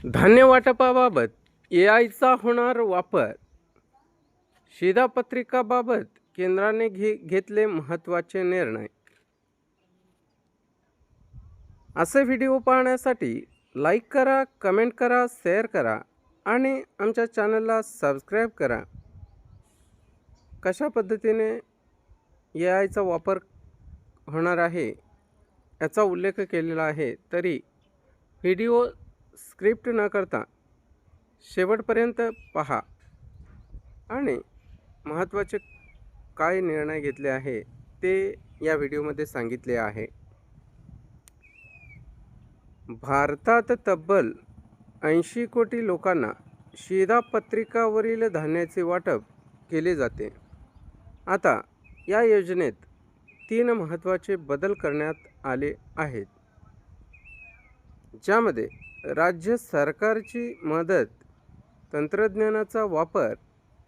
धान्य वाटपाबाबत एआयचा होणार वापर. शिधापत्रिकाबाबत केंद्राने घेतले महत्त्वाचे निर्णय. असे व्हिडिओ पाहण्यासाठी लाईक करा, कमेंट करा, शेअर करा आणि आमच्या चॅनलला सबस्क्राईब करा. कशा पद्धतीने एआयचा वापर होणार आहे याचा उल्लेख केलेला आहे, तरी व्हिडिओ स्क्रिप्ट न करता शेवटपर्यंत पहा आणि महत्त्वाचे काय निर्णय घेतले आहे ते या व्हिडिओमध्ये सांगितले आहे. भारतात तब्बल 80 कोटी लोकांना शिधापत्रिकावरील धान्याचे वाटप केले जाते. आता या योजनेत 3 महत्त्वाचे बदल करण्यात आले आहेत, ज्यामध्ये राज्य सरकारची मदत, तंत्रज्ञानाचा वापर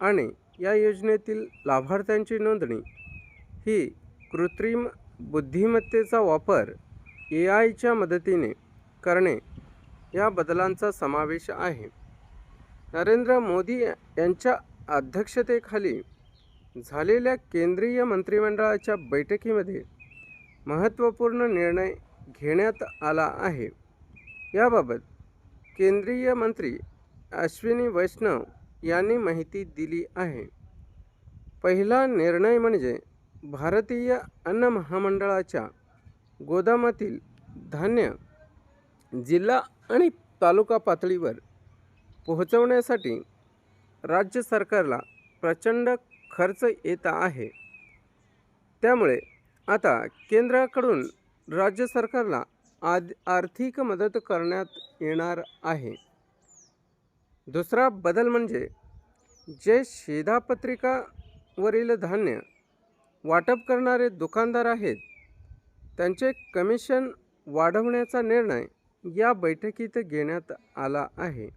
आणि या योजनेतील लाभार्थ्यांची नोंदणी ही कृत्रिम बुद्धिमत्तेचा वापर एआयच्या मदतीने करणे या बदलांचा समावेश आहे. नरेंद्र मोदी यांच्या अध्यक्षतेखाली झालेल्या केंद्रीय मंत्रिमंडळाच्या बैठकीमध्ये महत्त्वपूर्ण निर्णय घेण्यात आला आहे. याबाबत केंद्रीय मंत्री अश्विनी वैष्णव यांनी माहिती दिली आहे. पहिला निर्णय म्हणजे भारतीय अन्न महामंडळाच्या गोदामातील धान्य जिल्हा आणि तालुका पातळीवर पोहोचवण्यासाठी राज्य सरकारला प्रचंड खर्च येत आहे. त्यामुळे आता केंद्राकडून राज्य सरकारला आर्थिक मदत करण्यात येणार आहे. दुसरा बदल म्हणजे जे शिधापत्रिकावरील धान्य वाटप करणारे दुकानदार आहेत त्यांचे कमिशन वाढवण्याचा निर्णय या बैठकीत घेण्यात आला आहे.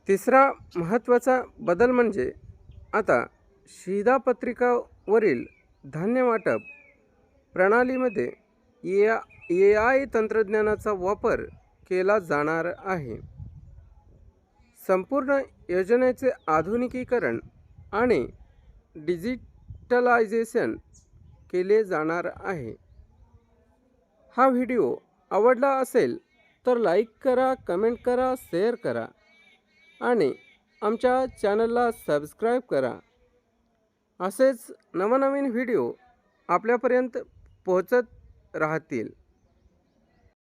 तिसरा महत्त्वाचा बदल म्हणजे आता शिधापत्रिकावरील धान्य वाटप प्रणालीमध्ये एआय तंत्रज्ञानाचा वापर केला जाणार आहे. संपूर्ण योजनेचे आधुनिकीकरण आणि डिजिटलायझेशन केले जाणार आहे. हा व्हिडिओ आवडला असेल तर लाईक करा, कमेंट करा, शेअर करा आणि आमच्या चॅनलला सबस्क्राईब करा. असेच नवनवीन व्हिडिओ आपल्यापर्यंत पोहोचत राहतील.